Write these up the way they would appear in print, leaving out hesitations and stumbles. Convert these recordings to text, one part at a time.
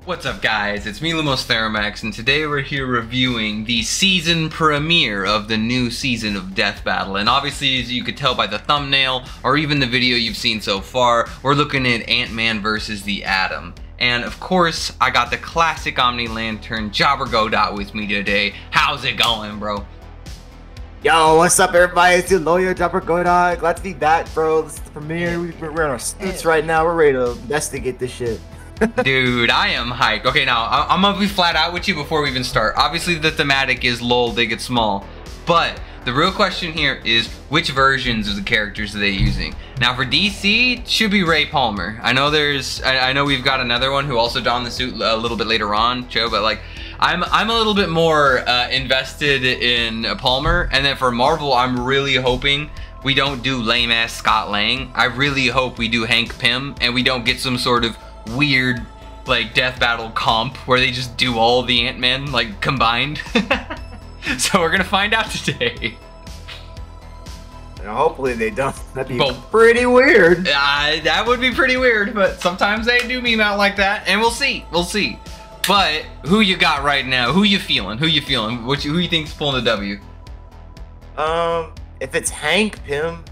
What's up guys, it's me Lumos Theromax, and today we're here reviewing the season premiere of the new season of Death Battle. And obviously, as you could tell by the thumbnail, or even the video you've seen so far, we're looking at Ant-Man versus the Atom. And of course, I got the classic Omni-Lantern JobberGodot with me today. How's it going, bro? Yo, what's up everybody? It's your lawyer, JobberGodot. Glad to be back, bro. This is the premiere. We're in our suits right now. We're ready to investigate this shit. Dude, I am hyped. Okay, now, I'm gonna be flat out with you before we even start. Obviously, the thematic is LOL, they get small. But the real question here is, which versions of the characters are they using? Now, for DC, it should be Ray Palmer. I know I know we've got another one who also donned the suit a little bit later on, Joe, but like, I'm a little bit more invested in Palmer. And then for Marvel, I'm really hoping we don't do lame-ass Scott Lang. I really hope we do Hank Pym, and we don't get some sort of weird like Death Battle comp where they just do all the Ant-Man like combined. So we're gonna find out today. Hopefully they don't. That'd be pretty weird. That would be pretty weird, but sometimes they do meme out like that, and we'll see. But who you got right now? Who you feeling? Who you think's pulling the W? If it's Hank Pym,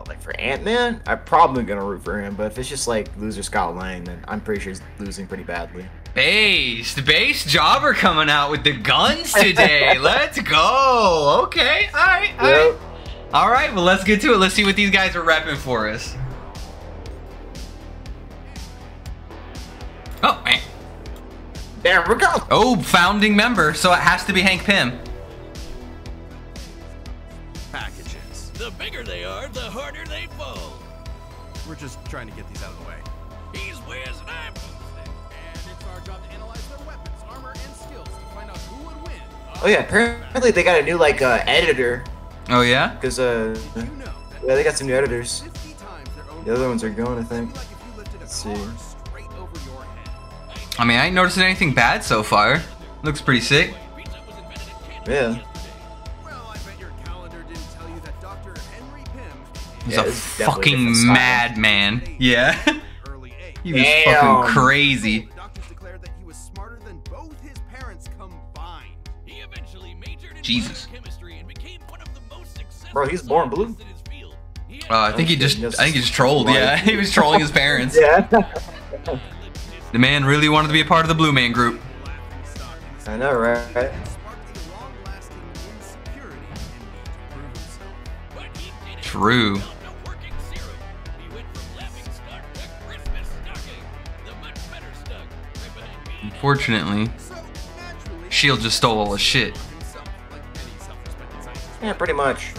like for Ant-Man, I'm probably gonna root for him. But if it's just like loser Scott Lang, then I'm pretty sure he's losing pretty badly. The base Jobber coming out with the guns today. Let's go. Okay, all right. Well, let's get to it. Let's see what these guys are repping for us. Oh, man. There we go. Oh, founding member. So it has to be Hank Pym. Packages. The bigger they are, the harder they fall. We're just trying to get these out of the way. He's Wiz and I'm Boomstick. And it's our job to analyze their weapons, armor, and skills to find out who would win. Oh yeah, apparently they got a new like editor. Oh yeah? Because yeah, they got some new editors. The other ones are going, I think. Let's see. I mean, I ain't noticing anything bad so far. Looks pretty sick. Yeah. He's a fucking madman. Yeah. He was fucking crazy. Jesus. Bro, he's born blue. I think he just trolled. Yeah, he was trolling his parents. Yeah. The man really wanted to be a part of the Blue Man Group. I know, right? True. Unfortunately, S.H.I.E.L.D. just stole all the shit. Yeah, pretty much.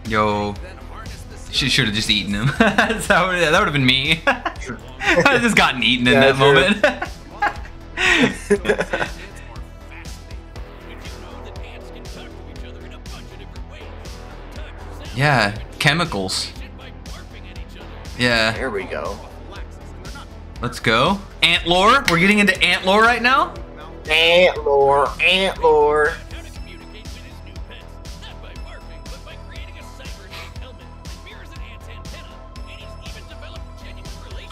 Yo, she should have just eaten him. that would have been me. I just gotten eaten in that moment. Yeah, chemicals. Yeah. There we go. Let's go. Ant lore. We're getting into ant lore right now. Ant lore. Ant lore.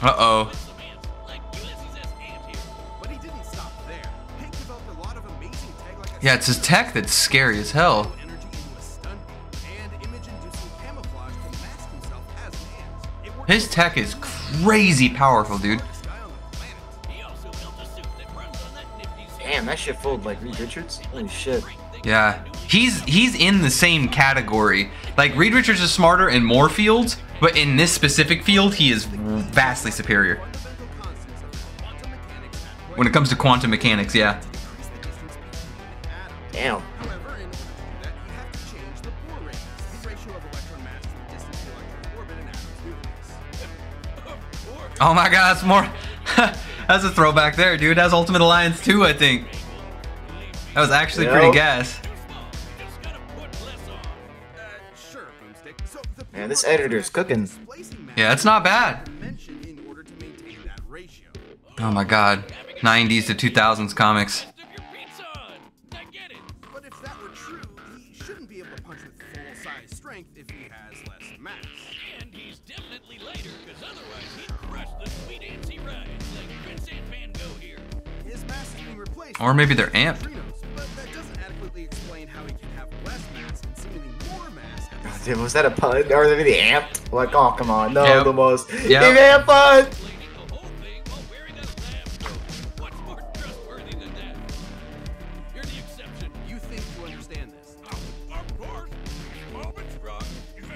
Uh-oh. Yeah, it's his tech that's scary as hell. His tech is crazy powerful, dude. Damn, that shit fooled like Reed Richards. Holy shit. Yeah, he's in the same category. Like, Reed Richards is smarter in more fields, but in this specific field, he is vastly superior. When it comes to quantum mechanics, yeah. Damn. Oh my god, that's more. That's a throwback there, dude. That's Ultimate Alliance 2, I think. That was actually pretty gas. Man, this editor's cooking. Yeah, it's not bad. Oh my god. 90s to 2000s comics. be able to punch with full-size strength if he has less mass. And he's definitely lighter, because otherwise he'd crush the sweet antsy rides like Prince and Van Gogh here. His mass is being replaced. Or maybe they're amped. But that doesn't adequately explain how he can have less mass and seemingly more mass. Dude, was that a pun? Or the amped? Like, oh, come on. No, Yep. Lumos. Yep. He made a pun!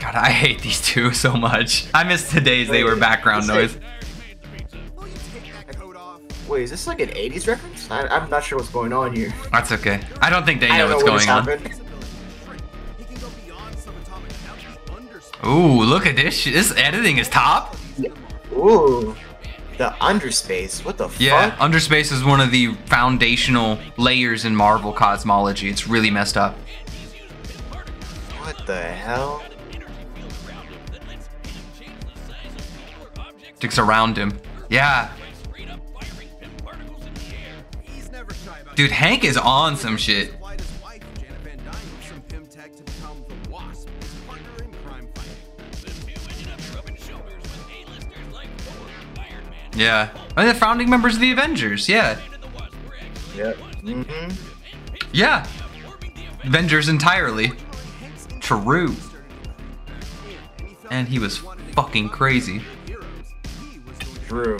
God, I hate these two so much. I miss the days they were background noise. Wait, is this like an 80s reference? I'm not sure what's going on here. That's okay. I don't think they know what's going on. Ooh, look at this shit. This editing is top. Ooh. The underspace. What the fuck? Yeah, underspace is one of the foundational layers in Marvel cosmology. It's really messed up. What the hell? Sticks around him. Yeah. Dude, Hank is on some shit. Yeah. Oh, they're founding members of the Avengers. Yeah. Yep. Mm-hmm. Yeah. Avengers entirely. True. And he was fucking crazy. True.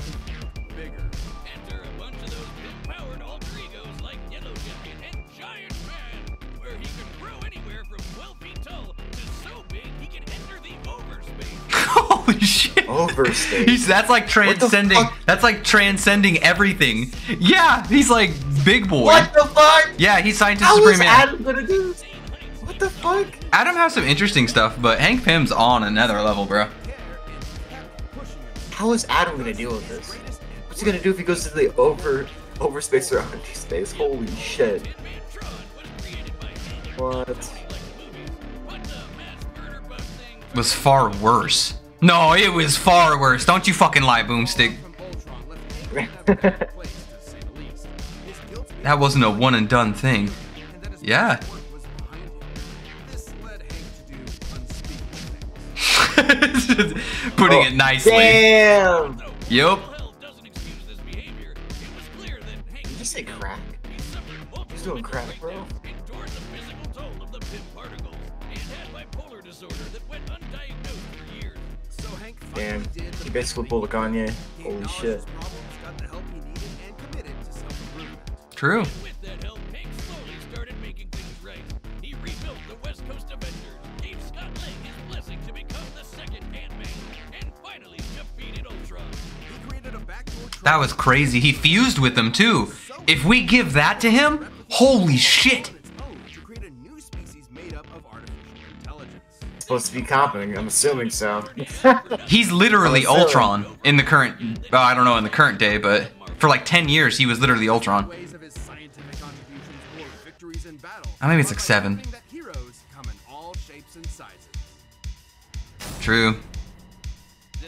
Holy shit. Overspace. That's like transcending. That's like transcending everything. Yeah, he's like big boy. What the fuck? Yeah, he's scientist How supreme. is Adam gonna do this? What the fuck? Adam has some interesting stuff, but Hank Pym's on another level, bro. How is Adam gonna deal with this? What's he gonna do if he goes to the overspace or underspace? Holy shit. What? Was far worse. No, it was far worse. Don't you fucking lie, Boomstick. That wasn't a one and done thing. Yeah. Putting it nicely. Damn! Yup. Did you say crack? He's doing crack, bro. Damn, he basically pulled a Kanye. Holy shit. True. That was crazy. He fused with them too. If we give that to him, holy shit. Supposed to be competent, I'm assuming so. He's literally Ultron in the current, well, I don't know in the current day, but for like 10 years he was literally Ultron. Oh, maybe it's like 7. True.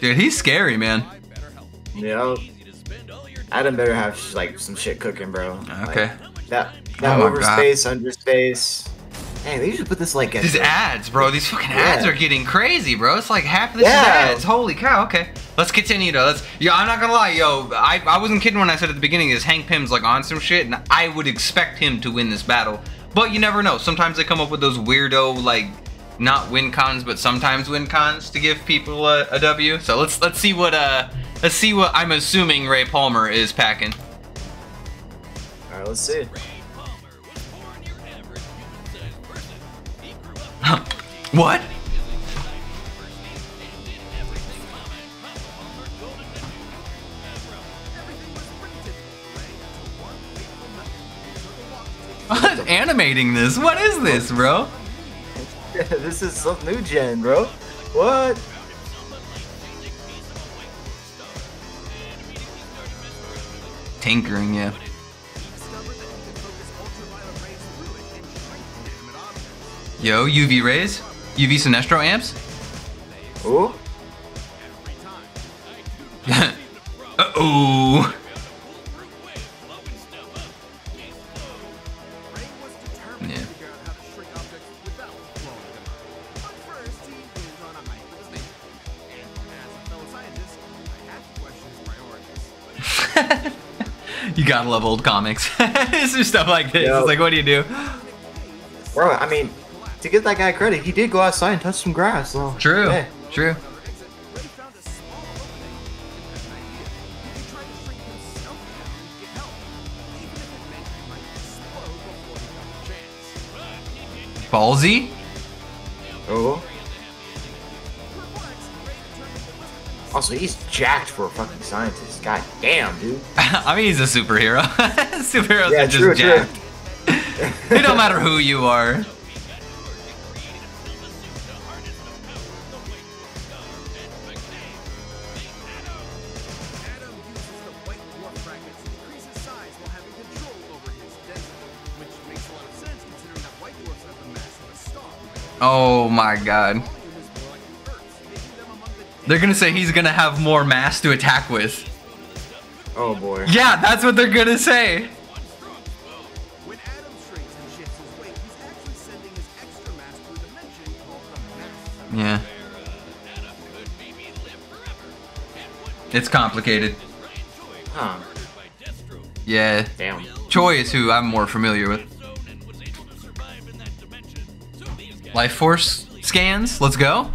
Dude, he's scary, man. Yeah. Adam better have like some shit cooking, bro. Okay. Like, that overspace, underspace. Hey, they should put this like these ads, bro. These fucking ads are getting crazy, bro. It's like half of this is ads. Holy cow. Okay, let's continue though. I'm not gonna lie, yo. I wasn't kidding when I said at the beginning is Hank Pym's like on some shit, and I would expect him to win this battle. But you never know. Sometimes they come up with those weirdo like not win cons, but sometimes win cons to give people a W. So let's see what I'm assuming Ray Palmer is packing. All right, let's see. What? What's animating this? What is this, bro? This is some new gen, bro. What? Tinkering, yeah. Yo, UV rays? UV Sinestro amps? Ooh. Uh-oh. Yeah. You gotta love old comics. It's just stuff like this. Yep. It's like, what do you do? Bro, I mean, to give that guy credit, he did go outside and touch some grass. So, True. yeah. True. Ballsy? Oh. Also, he's jacked for a fucking scientist. God damn, dude. I mean, he's a superhero. Superheroes Yeah, are just true, jacked. It don't matter who you are. Oh my god. They're gonna say he's gonna have more mass to attack with. Oh boy. Yeah, that's what they're gonna say. When Adam shrinks and shifts his weight, he's actually sending his extra mass to a dimension called the mass. Yeah. It's complicated. Huh. Yeah. Damn. Choi is who I'm more familiar with. Life Force scans, let's go.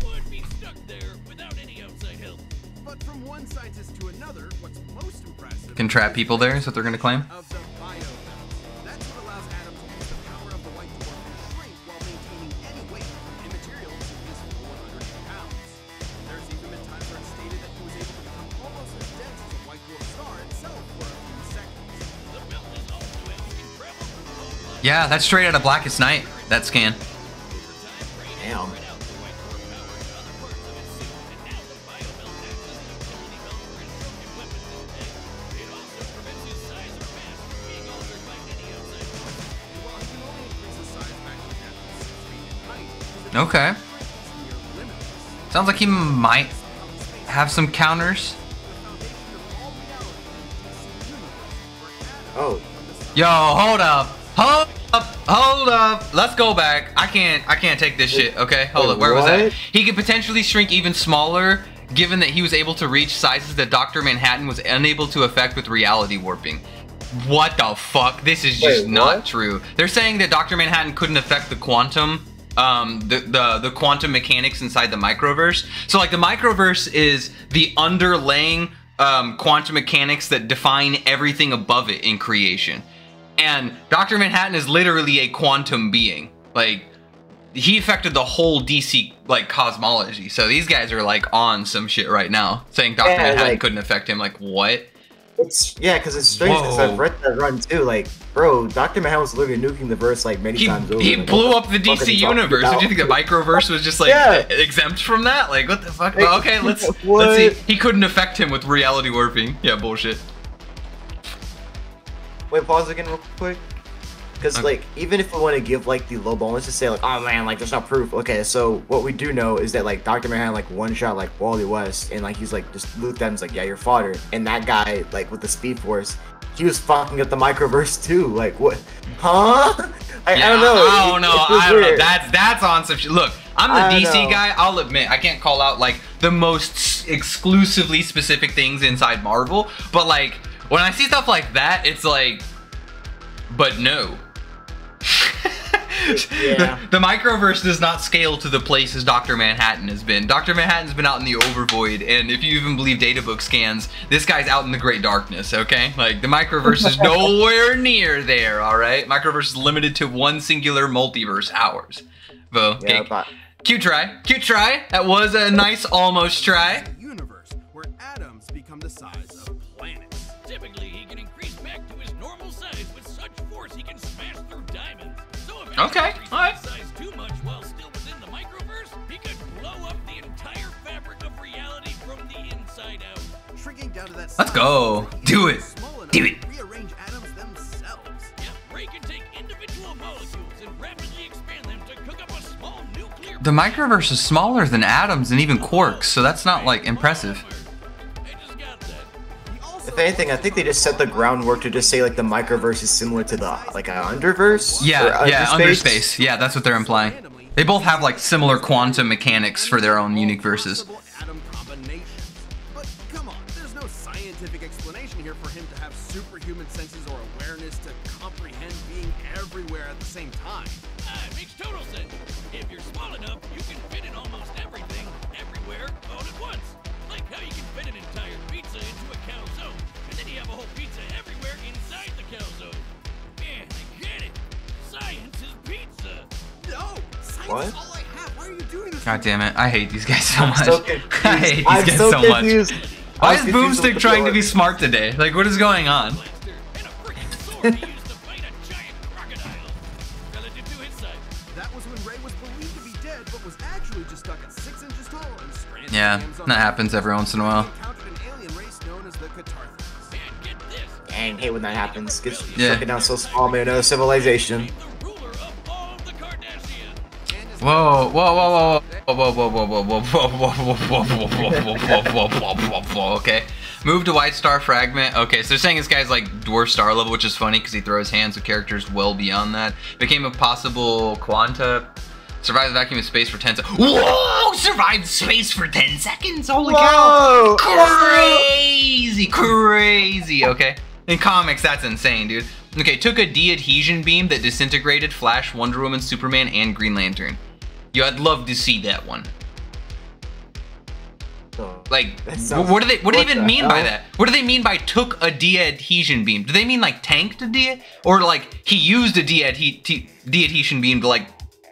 But from one scientist to another, what's most impressive Can trap people there, is what they're gonna claim. of the bio belt. That's what allows Adam to use the power of the white dwarf and shrink while maintaining any weight and materials to his full 100 pounds. There's even been times where it's stated that he was able to become almost as dense as a white dwarf star itself for a few seconds. Yeah, that's straight out of Blackest Night, that scan. Damn. Okay. Sounds like he might have some counters. Oh. Yo, hold up. Hold up. Hold up. Let's go back. I can't take this shit. Okay, hold up. Where was that? What? He could potentially shrink even smaller, given that he was able to reach sizes that Dr. Manhattan was unable to affect with reality warping. What the fuck? This is just Wait, not what? true. They're saying that Dr. Manhattan couldn't affect the quantum, the quantum mechanics inside the microverse. So like the microverse is the underlaying quantum mechanics that define everything above it in creation. And Dr. Manhattan is literally a quantum being. Like, he affected the whole DC, like, cosmology. So these guys are, like, on some shit right now. Saying Dr. Yeah, Manhattan like- couldn't affect him. Like, what? It's, yeah, because it's strange because I've Whoa. read that run too. Like, bro, Dr. Manhattan was literally nuking the verse like many times over. He Like, blew what up the fuck are DC you talking universe. about? Did you think the microverse was just, like, Yeah. exempt from that? Like, what the fuck? Like, Well, okay, let's what? see. He couldn't affect him with reality warping. Yeah, bullshit. Wait, pause again real quick. Because, Okay. like, even if we want to give, like, the low ball, let's just say, like, oh, man, like, there's no proof. Okay, so what we do know is that, like, Dr. Manhattan, like, one-shot, like, Wally West, and, like, he's, like, just looked at him, he's like, yeah, you're fodder. And that guy, like, with the Speed Force, he was fucking up the microverse, too. Like, what? Huh? I don't know. I don't know. It feels I don't know. weird. That's on some shit. Look, I'm I the don't DC know. guy. I'll admit, I can't call out like the most exclusively specific things inside Marvel, but like when I see stuff like that, it's like, but no. Yeah. The microverse does not scale to the places Dr. Manhattan has been. Dr. Manhattan's been out in the overvoid, and if you even believe databook scans, this guy's out in the great darkness, okay? Like, the microverse is nowhere near there, alright? Microverse is limited to one singular multiverse, ours. Bo, Yeah, okay. but Cute try. Cute try. That was a nice almost try. universe where atoms become the size of planets. Typically, he can increase back to his normal size with such force he can smash through diamonds. So if Okay, he alright. his size too much while still within the microverse, he could blow up the entire fabric of reality from the inside out. Shrinking down to that Let's size, go. he Do is it. small enough Do to it. Rearrange atoms themselves. Yep, Ray can take individual molecules and rapidly expand them to cook up a small nuclear. The microverse is smaller than atoms and even quarks, so that's not, like, impressive. I just got that. He also if anything, I think they just set the groundwork to just say, like, the microverse is similar to the, like, an underverse? Yeah, Or yeah, underspace. Yeah, that's what they're implying. randomly They both have, like, similar quantum mechanics for their own unique verses. possible atom combinations. But come on, there's no scientific explanation here for him to have superhuman senses or awareness to comprehend being everywhere at the same time. It makes total sense. If you're small enough, you can fit in almost everything, everywhere, all at once. Like how you can fit an entire pizza into a calzone, and then you have a whole pizza everywhere inside the calzone. Man, I get it. Science is pizza. No! Science What? is all I have. Why are you doing this? God damn it! I hate these guys so much. So confused. I hate these I'm guys so so confused. much. Why is Boomstick trying to be smart today? Like, what is going on? And a freaking sword he used to fight a giant crocodile. Relative to his size. That was when Ray was believed to be dead, but was actually just stuck at 6 inches tall and stranded. Yeah, that happens every once in a while. Encountered an alien race known as the Catarthans. And get this. Dang, hate when that happens. Get Yeah. fucking down so small, man. Another civilization. The ruler of all the Kardashians. Whoa, whoa, whoa, whoa, whoa, whoa, whoa, whoa, whoa, whoa, whoa, whoa, whoa, whoa, whoa, whoa, okay. Move to White Star Fragment. Okay, so they're saying this guy's like dwarf star level, which is funny because he throws hands with characters well beyond that. Became a possible quanta. Survived the vacuum of space for 10 seconds. Whoa! Survived space for 10 seconds. Holy cow! Crazy, crazy. Okay. In comics, that's insane, dude. Okay, took a de-adhesion beam that disintegrated Flash, Wonder Woman, Superman, and Green Lantern. Yo, I'd love to see that one. Like, what do they even mean by that? What do they mean by took a de-adhesion beam? Do they mean like tanked a de, or like he used a de-adhesion beam to like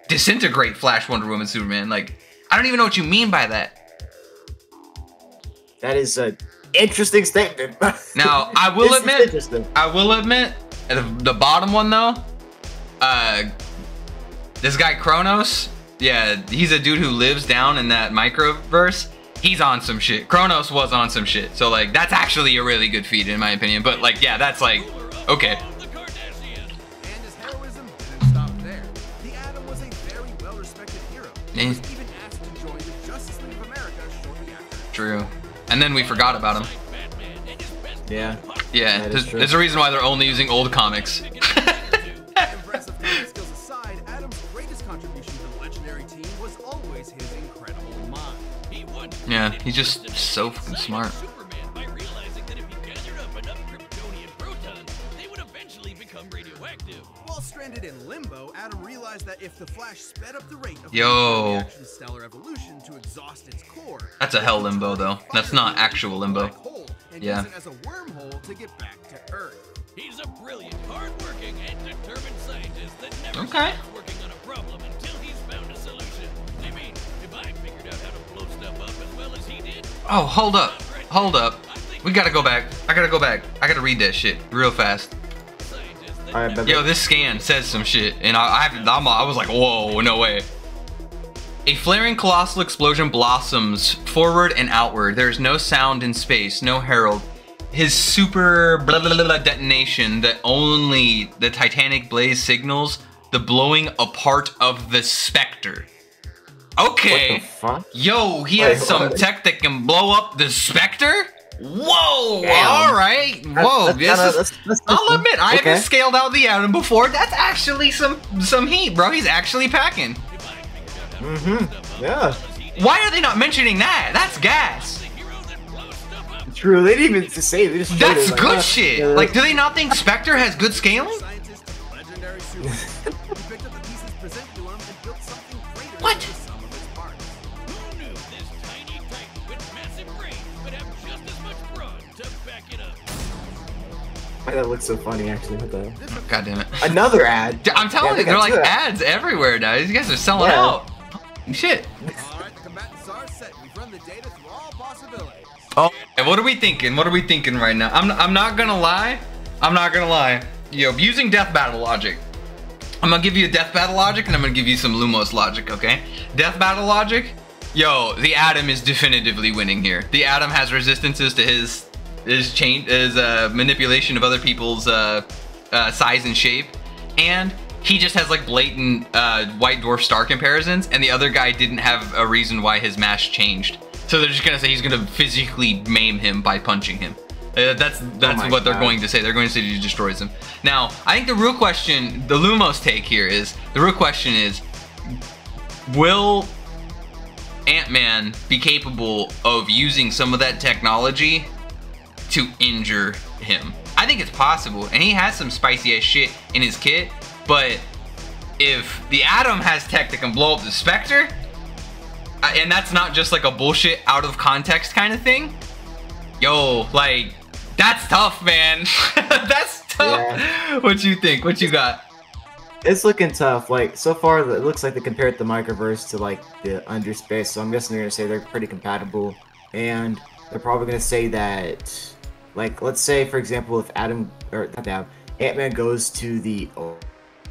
disintegrate Flash, Wonder Woman, Superman? Like, I don't even know what you mean by that. That is a interesting statement. Now, I will admit, the bottom one though, this guy Kronos, yeah, he's a dude who lives down in that microverse. He's on some shit. Kronos was on some shit. So like, that's actually a really good feat in my opinion. But like, yeah, that's like, okay. The Kardashians. And his heroism didn't stop there. The Atom was a very well-respected hero. He was even asked to join the Justice League of America shortly after. True. And then we forgot about him. Yeah. Yeah, That is true. there's a reason why they're only using old comics. Impressive comic skills aside, Atom's greatest contribution to the legendary team was always his incredible mind. Yeah, he's just so fucking smart. Superman by realizing that if he gathered up enough Kryptonian protons, they would eventually become radioactive. While stranded in limbo, Atom realized that if the Flash sped up the rate of Yo. reaction's stellar evolution to exhaust its core, That's a hell limbo though. That's not actual limbo. and Yeah. use it as a wormhole to get back to Earth. He's a brilliant, hard-working, and determined scientist that never Okay. stops working on a problem until he's found a solution. I mean, if I figured out how to blow stuff up as well as he did, Oh, hold up. Hold up. We gotta go back. I gotta go back. I gotta read that shit real fast. scientists that Alright, never Yo, this scan says some shit, and I was like, whoa, no way. A flaring colossal explosion blossoms forward and outward. There is no sound in space, no herald. His super blah, blah, blah, blah detonation that only the Titanic blaze signals the blowing apart of the Spectre. Okay. What the fuck? Yo, he Wait, has some what? tech that can blow up the Spectre? Whoa! Damn. Alright. Whoa, That's I'll admit, I okay. haven't scaled out the Atom before. That's actually some heat, bro. He's actually packing. Yeah. Why are they not mentioning that? That's gas. True. They didn't even say. They just showed That's it, like, good shit. yeah, Like, do they not think Spectre has good scaling? Scientist of legendary Superman. He picked up the pieces presented to him and built something greater What? than the sum of its parts. Who knew this tiny titan with massive brain would have just as much brawn to back it up? that looks so funny, actually. What the? God damn it. Another ad. I'm telling Yeah, you, they they're got like two ads everywhere, guys. You guys are selling Yeah. out. Shit. All right, the combatants are set. We've run the data through all possibilities. Oh, and what are we thinking? What are we thinking right now? I'm not gonna lie. Yo, using death battle logic. I'm gonna give you a death battle logic, and I'm gonna give you some Lumos logic, okay? Death battle logic. Yo, the Atom is definitively winning here. The Atom has resistances to his manipulation of other people's size and shape, and he just has like blatant white dwarf star comparisons, and the other guy didn't have a reason why his mass changed. So they're just gonna say he's gonna physically maim him by punching him. That's my what they're God. going to say. They're going to say he destroys him. Now, I think the real question, the Lumos take here is, will Ant-Man be capable of using some of that technology to injure him? I I think it's possible, and he has some spicy ass shit in his kit. But if the Atom has tech that can blow up the Spectre, and that's not just like a bullshit out of context kind of thing, yo, like that's tough, man. That's tough. Yeah. What you think? What you got? It's looking tough. Like, so far, it looks like they compared the Microverse to, like, the Underspace, so I'm guessing they're going to say they're pretty compatible. And they're probably going to say that, like, let's say, for example, if Ant-Man goes to the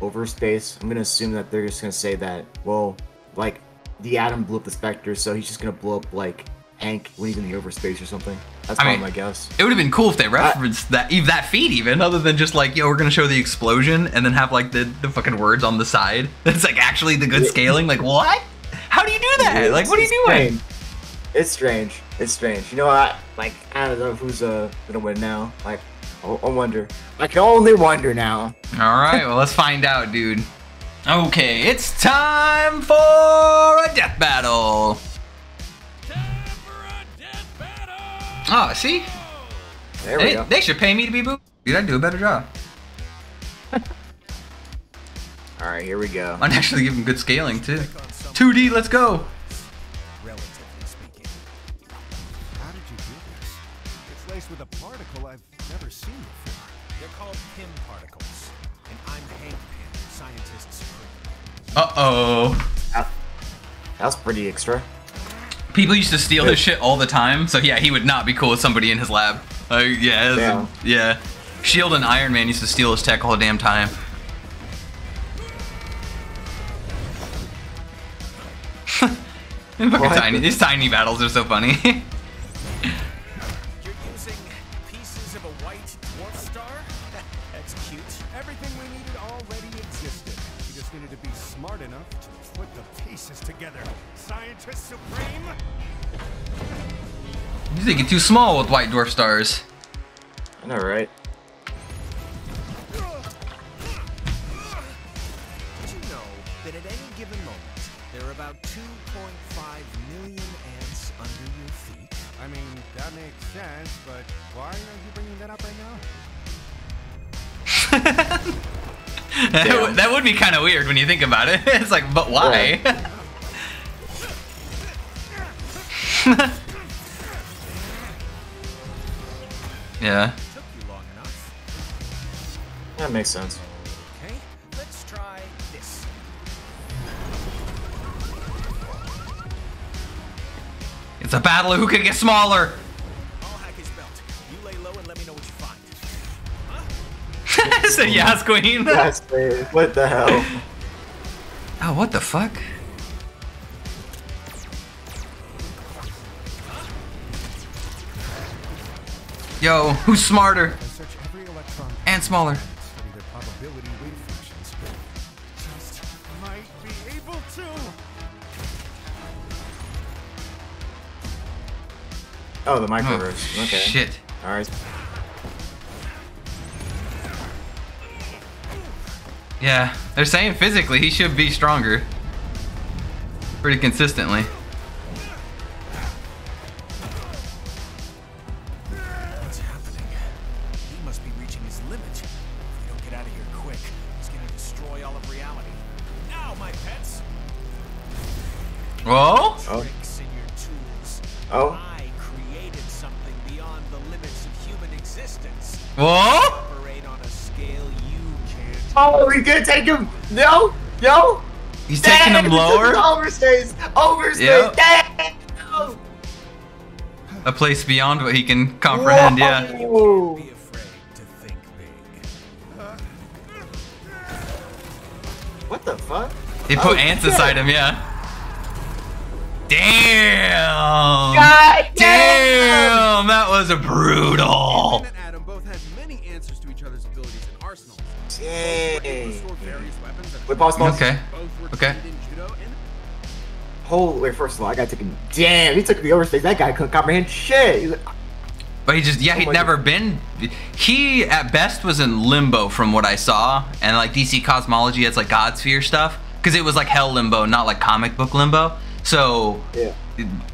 Overspace, I'm going to assume that they're just going to say that, well, like, the Atom blew up the Spectre, so he's just going to blow up, like, Hank when he's in the Overspace or something. That's probably my guess. It would have been cool if they referenced that feat even, other than just like, yo, we're gonna show the explosion and then have like the fucking words on the side. It's like actually the good scaling. Like, what? How do you do that? Like, what are you doing? It's strange. It's strange. You know what? Like, I don't know who's gonna win now. Like, I wonder. I can only wonder now. All right, well, let's find out, dude. Okay, it's time for a death battle. Oh, see? There we go. They should pay me to be boo. Dude, I'd do a better job. Alright, here we go. I'd actually give them good scaling, too. 2D, let's go. Relatively speaking. How did you do this? It's laced with a particle I've never seen before. They're called Pym particles. And I'm Hank Pym, scientist supreme. Uh-oh. That was pretty extra. People used to steal his shit all the time, so yeah, he would not be cool with somebody in his lab. Yeah. Shield and Iron Man used to steal his tech all the damn time. These tiny battles are so funny. You're using pieces of a white dwarf star? That's cute. Everything we needed already existed. We just needed to be smart enough to put the pieces together. Scientist supreme? You think it's too small with white dwarf stars. I know, right? Did you know that at any given moment, there are about 2.5 million ants under your feet? I mean, that makes sense, but why are you bringing that up right now? That would be kind of weird when you think about it. It's like, but why? Yeah. Took you long enough. That makes sense. Okay, let's try this. It's a battle of who can get smaller. I'll hack his belt. You lay low and let me know what you find. So yes, Queen. Yes, babe. What the hell? Oh, what the fuck? Yo, who's smarter? And smaller. Oh, the Microverse. Okay. Shit. Alright. Yeah, they're saying physically he should be stronger. Pretty consistently. What's happening? He must be reaching his limit. If we don't get out of here quick, he's gonna destroy all of reality. Now, my pets! Whoa? Oh. In your tools. Oh. I created something beyond the limits of human existence. Whoa? Operate on a scale you can't. Oh, we gonna take him! No! No! He's taking him lower? Overspace! Overspace! Yep. Damn! A place beyond what he can comprehend, yeah. Whoa. Be afraid to think big. What the fuck? They put ants shit. inside him, yeah. Damn! God Damn! That was a brutal. Ant-Man and Atom both had many answers to each other's abilities and arsenals. Dang. Wait, Both pause. Okay. were Okay. trained in judo and Holy, first of all, I gotta take him. Damn, he took the overspace. That guy couldn't comprehend shit. He's like, But he just, yeah, he'd never been. He at best was in limbo from what I saw, and like DC cosmology has like God Sphere stuff, because it was like hell limbo, not like comic book limbo. So yeah.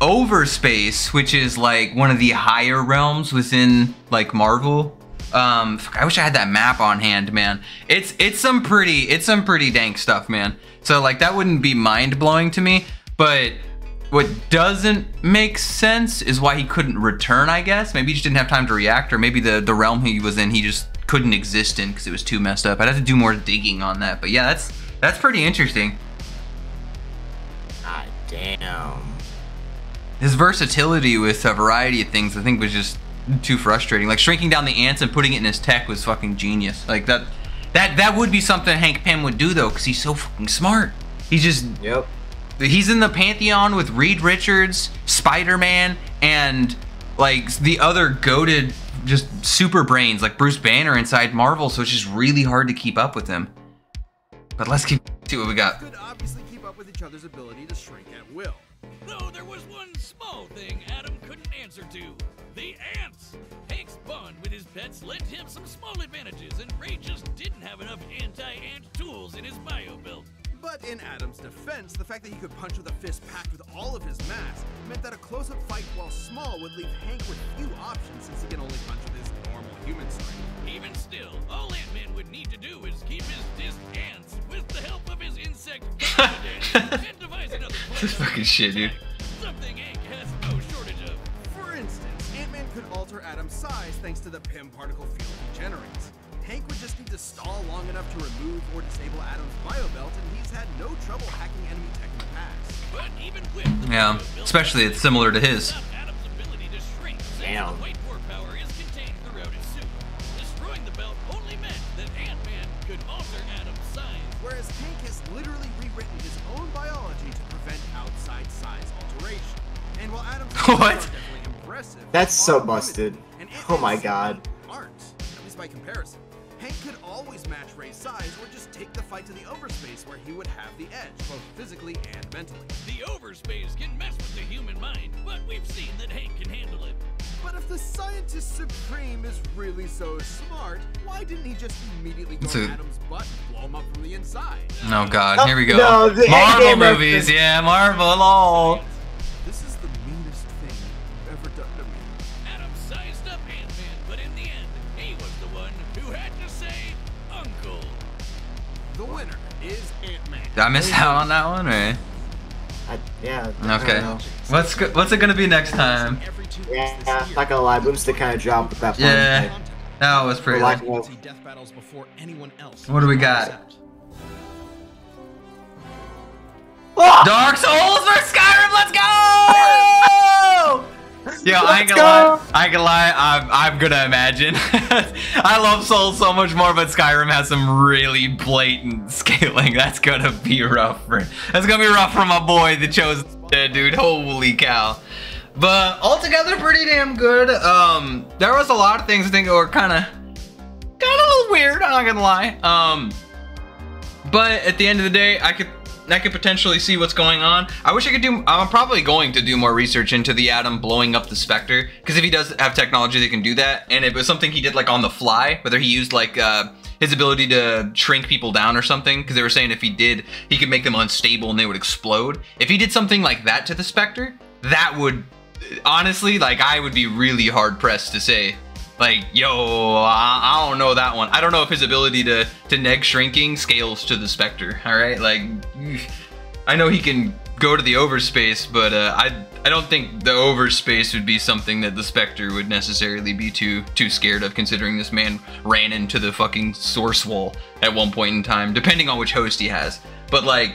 Overspace, which is like one of the higher realms within like Marvel, I wish I had that map on hand, man. It's some pretty dank stuff, man. So like that wouldn't be mind blowing to me, but what doesn't make sense is why he couldn't return, I guess. Maybe he just didn't have time to react, or maybe the realm he was in, he just couldn't exist in because it was too messed up. I'd have to do more digging on that, but yeah, that's pretty interesting. God damn. His versatility with a variety of things, I think, was just too frustrating. Like shrinking down the ants and putting it in his tech was fucking genius. Like that would be something Hank Pym would do though, because he's so fucking smart. He's just he's in the pantheon with Reed Richards, Spider-Man, and like the other goated just super brains like Bruce Banner inside Marvel, so it's just really hard to keep up with him. But let's see what we got. Could obviously keep up with each other's ability to shrink at will. Though there was one small thing Adam couldn't answer to. The ants! Hank's bond with his pets lent him some small advantages, and Ray just didn't have enough anti-ant tools in his bio belt. But in Adam's defense, the fact that he could punch with a fist packed with all of his mass meant that a close-up fight, while small, would leave Hank with few options since he can only punch with his normal human strength. Even still, all Ant-Man would need to do is keep his disc ants with the help of his insect and devise another plan. This fucking shit, dude. Something Hank has no shortage of. For instance, Ant-Man could alter Adam's size thanks to the Pym particle field he generates. Hank would just need to stall long enough to remove or disable Adam's bio belt, and he's had no trouble hacking enemy tech in the past. But even with the yeah, especially it's similar to his. Adam's ability to shrink, damn. The weight core power is contained throughout his suit. Destroying the belt only meant that Ant-Man could alter Adam's size. Whereas Hank has literally rewritten his own biology to prevent outside size alteration. And while Adam's what? definitely impressive, That's so busted. Oh my god. Aren't, at least by comparison. Hank could always match Ray's size or just take the fight to the overspace where he would have the edge, both physically and mentally. The overspace can mess with the human mind, but we've seen that Hank can handle it. But if the Scientist Supreme is really so smart, why didn't he just immediately go to Adam's butt and blow him up from the inside? Oh god, here we go. No, the Marvel movies, yeah, Marvel, lol. This is the meanest thing you've ever done to me. Adam sized up Ant-Man, but in the end, he was the one who had to say, Uncle. The winner is Ant-Man. Did I miss out on that one, or? Yeah. Okay. What's it gonna be next time? Yeah, not gonna lie, Boomstick kind of dropped with that. Yeah, that was pretty. Like, Death battles before anyone else. What do we got? Dark Souls vs Skyrim. Let's go! Yo, I ain't gonna lie. I'm gonna imagine. I love Souls so much more, but Skyrim has some really blatant scaling. That's gonna be rough for my boy that chose it, dude. Holy cow. But altogether, pretty damn good. There was a lot of things I think were kind of a little weird. I'm not gonna lie. But at the end of the day, I could potentially see what's going on. I wish I could do. I'm probably going to do more research into the Atom blowing up the Spectre, because if he does have technology that can do that, and it was something he did like on the fly, whether he used like his ability to shrink people down or something, because they were saying if he did, he could make them unstable and they would explode. If he did something like that to the Spectre, that would honestly, like, I would be really hard pressed to say, like, yo, I don't know that one. I don't know if his ability to neg shrinking scales to the Spectre. All right, like, I know he can go to the overspace, but I don't think the overspace would be something that the Spectre would necessarily be too scared of, considering this man ran into the fucking source wall at one point in time, depending on which host he has. But like,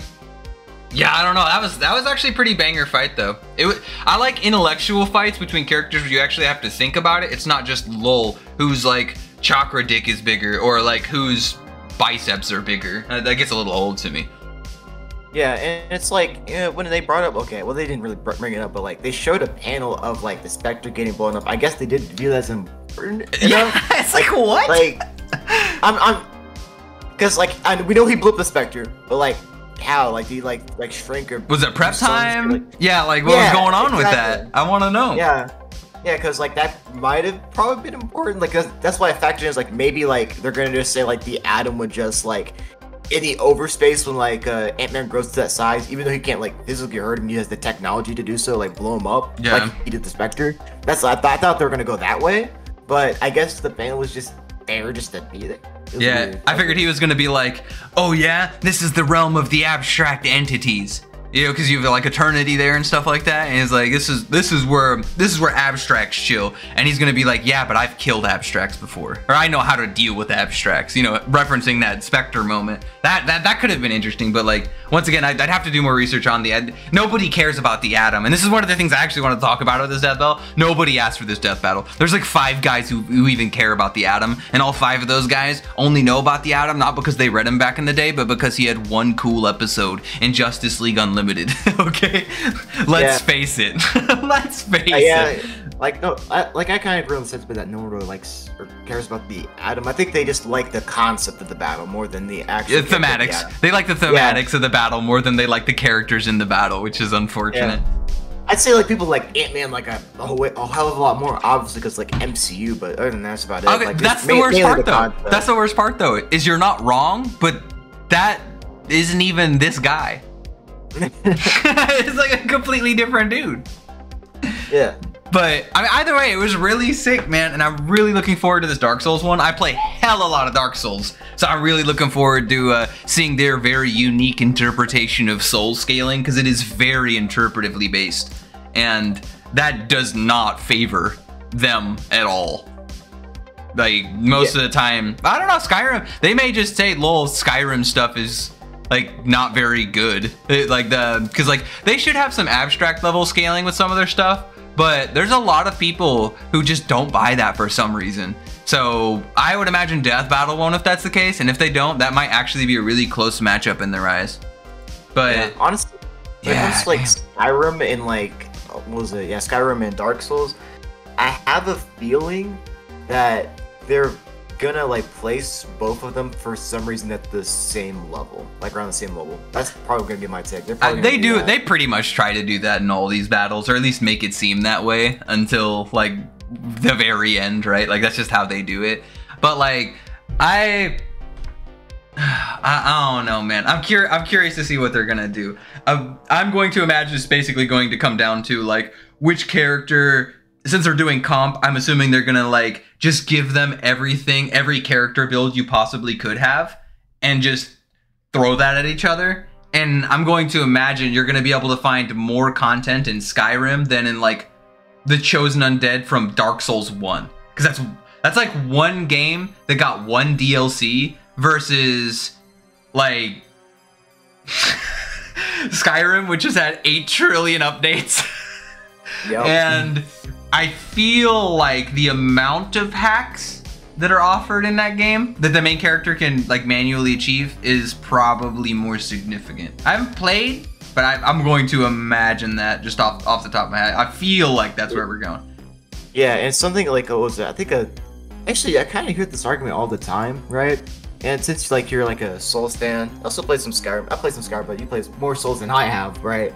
yeah, I don't know. That was actually a pretty banger fight though. I like intellectual fights between characters where you actually have to think about it. It's not just lol whose like chakra dick is bigger or like whose biceps are bigger. That gets a little old to me. Yeah, and it's like, when they brought up, okay, well they didn't really bring it up, but like they showed a panel of like the Spectre getting blown up. I guess they did view that as important. Yeah, it's like what? Like, because like we know he blew up the Spectre, but like how? Like did he like shrink or? Was it prep time? Like, yeah, like what was going on with that? I want to know. Yeah. Yeah, because like that might have probably been important. Like that's why I factored in is like maybe like they're gonna just say like the Atom would just like in the overspace when like Ant-Man grows to that size, even though he can't like physically hurt him, he has the technology to do so, like blow him up, like he did the Spectre. I thought they were gonna go that way, but I guess the panel was just there just to be there. Yeah, weird. I figured he was gonna be like, oh yeah, this is the realm of the abstract entities. You know, because you have like eternity there and stuff like that, and he's like, this is where abstracts chill, and he's gonna be like, yeah, but I've killed abstracts before, or I know how to deal with abstracts. You know, referencing that Spectre moment. That could have been interesting, but like once again, I'd have to do more research on the. Nobody cares about the atom, and this is one of the things I actually want to talk about with this death battle. Nobody asked for this death battle. There's like 5 guys who even care about the atom, and all 5 of those guys only know about the atom not because they read him back in the day, but because he had one cool episode in Justice League Unlimited. Okay, let's face it. Let's face it. Like no, I kind of agree on the sentiment that no one really likes or cares about the atom. I think they just like the concept of the battle more than the actual thematics. They like the thematics of the battle more than they like the characters in the battle, which is unfortunate. Yeah. I'd say like people like Ant-Man like a hell of a lot more, obviously, because like MCU. But other than that, that's about it. Okay, like, that's the worst part though. That's the worst part though. Is you're not wrong, but that isn't even this guy. It's like a completely different dude. Yeah. But I mean, either way, it was really sick, man, and I'm really looking forward to this Dark Souls one. I play hell a lot of Dark Souls, so I'm really looking forward to seeing their very unique interpretation of soul scaling, because it is very interpretively based, and that does not favor them at all. Like most of the time, I don't know, Skyrim, they may just say, lol, Skyrim stuff is like not very good. Because like they should have some abstract level scaling with some of their stuff, but there's a lot of people who just don't buy that for some reason. So I would imagine Death Battle won't if that's the case, and if they don't, that might actually be a really close matchup in their eyes. But yeah, honestly, when it comes to like Skyrim and like what was it? Yeah, Skyrim and Dark Souls, I have a feeling that they're gonna like place both of them for some reason at the same level, like around the same level. That's probably gonna be my take. They do. They pretty much try to do that in all these battles, or at least make it seem that way until like the very end, right? Like that's just how they do it. But like I don't know, man. I'm curious to see what they're gonna do. I'm going to imagine it's basically going to come down to like which character. Since they're doing comp, I'm assuming they're gonna like just give them everything, every character build you possibly could have, and just throw that at each other. And I'm going to imagine you're gonna be able to find more content in Skyrim than in like the Chosen Undead from Dark Souls 1. Because that's like one game that got one DLC versus like Skyrim, which has had 8 trillion updates. Yep. And I feel like the amount of hacks that are offered in that game that the main character can like manually achieve is probably more significant. I haven't played, but I'm going to imagine that just off the top of my head. I feel like that's where we're going. Yeah, and something like what was it? I think actually I kind of hear this argument all the time, right? And since like you're like a Souls fan, I also play some Skyrim. I play some Skyrim, but you play more Souls than I have, right?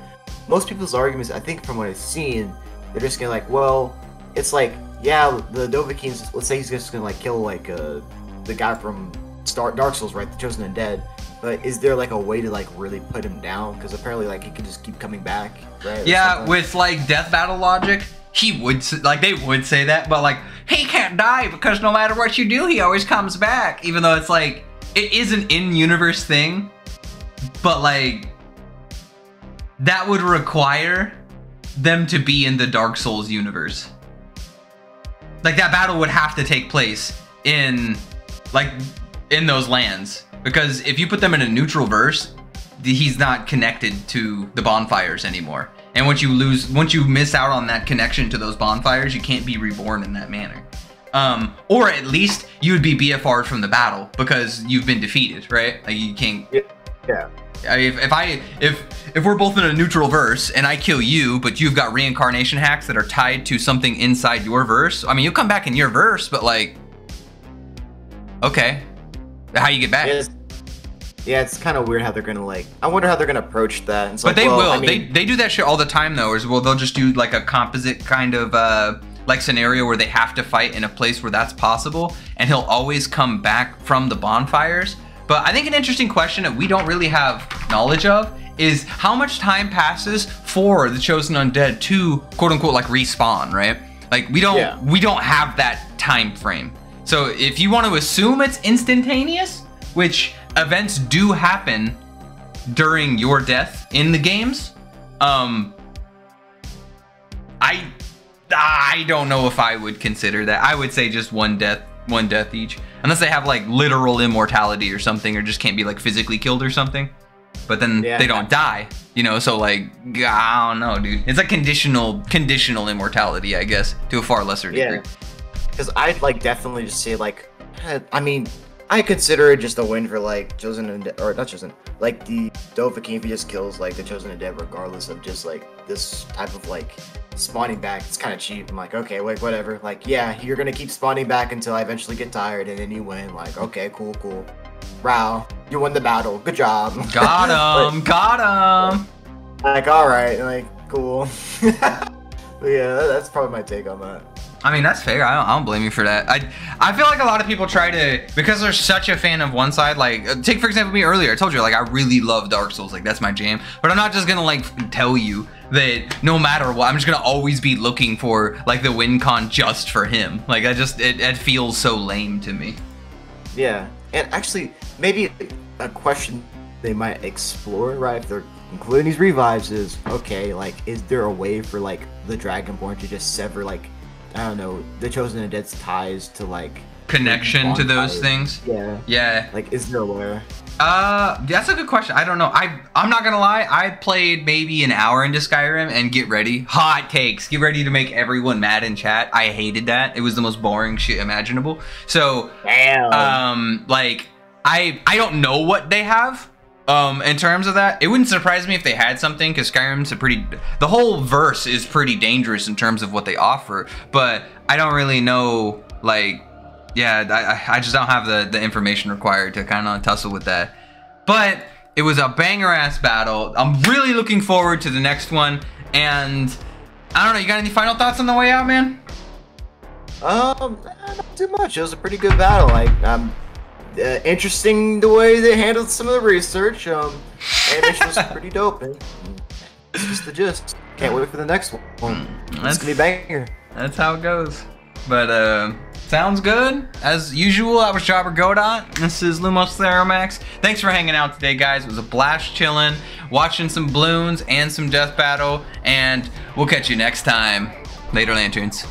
Most people's arguments, I think from what I've seen, they're just gonna like, well, it's like, yeah, the Dovahkiin's, let's say he's just gonna like kill like the guy from Dark Souls, right, the Chosen Undead, but is there like a way to like really put him down? Because apparently like he can just keep coming back, right? Yeah, with like death battle logic, he would, like they would say that, but like, he can't die because no matter what you do, he always comes back, even though it's like, it is an in-universe thing, but like, that would require them to be in the Dark Souls universe. Like that battle would have to take place in those lands, because if you put them in a neutral verse, he's not connected to the bonfires anymore. And once you miss out on that connection to those bonfires, you can't be reborn in that manner. Or at least you would be BFR'd from the battle because you've been defeated, right? Like you can't. Yeah. If we're both in a neutral verse and I kill you, but you've got reincarnation hacks that are tied to something inside your verse, I mean, you'll come back in your verse, but like, okay, how you get back? Yeah, it's kind of weird how they're gonna like. I wonder how they're gonna approach that. It's but like, they will. I mean, they do that shit all the time though. As well, they'll just do like a composite kind of like scenario where they have to fight in a place where that's possible, and he'll always come back from the bonfires. But I think an interesting question that we don't really have knowledge of is how much time passes for the Chosen Undead to quote unquote like respawn, right? Like we don't have that time frame. So if you want to assume it's instantaneous, which events do happen during your death in the games, I don't know if I would consider that. I would say just one death each, unless they have like literal immortality or something, or just can't be like physically killed or something. But then they don't die, you know. So like, I don't know, dude. It's like conditional immortality, I guess, to a far lesser degree. Yeah, because I'd like definitely just say like, I mean, I consider it just a win for like Chosen and or not Chosen, like the Dovahkiin if he just kills like the Chosen and Dead regardless of just like this type of like spawning back. It's kind of cheap. I'm like, okay, like whatever. Like, yeah, you're gonna keep spawning back until I eventually get tired and then you win. Like, okay, cool. Wow, you won the battle. Good job. Got him. Got him. Like, all right, like cool. But yeah, that's probably my take on that. I mean, that's fair. I don't blame you for that. I feel like a lot of people try to, because they're such a fan of one side, like, take for example me earlier. I told you, like, I really love Dark Souls. Like, that's my jam. But I'm not just gonna, like, tell you that no matter what, I'm just gonna always be looking for, like, the win con just for him. Like, it feels so lame to me. Yeah, and actually, maybe a question they might explore, right, if they're including these revives is, okay, like, is there a way for, like, the Dragonborn to just sever, like, I don't know, the Chosen and Dead's ties to like connection to those things? Yeah. Like, is there a way? That's a good question. I don't know. I'm not gonna lie. I played maybe an hour into Skyrim, and get ready, hot takes. Get ready to make everyone mad in chat. I hated that. It was the most boring shit imaginable. So, damn. like, I don't know what they have. In terms of that, it wouldn't surprise me if they had something, because Skyrim's the whole verse is pretty dangerous in terms of what they offer, but I don't really know, like, yeah, I just don't have the information required to kind of tussle with that. But it was a banger-ass battle. I'm really looking forward to the next one, and I don't know, you got any final thoughts on the way out, man? Not too much. It was a pretty good battle. Like, interesting the way they handled some of the research. Animation was pretty dope, and it's just the gist. Can't wait for the next one. It's gonna be banger. That's how it goes. But sounds good. As usual, I was JobberGodot. This is Lumos Theromax. Thanks for hanging out today, guys. It was a blast chilling, watching some balloons and some death battle, and we'll catch you next time. Later, Lanterns.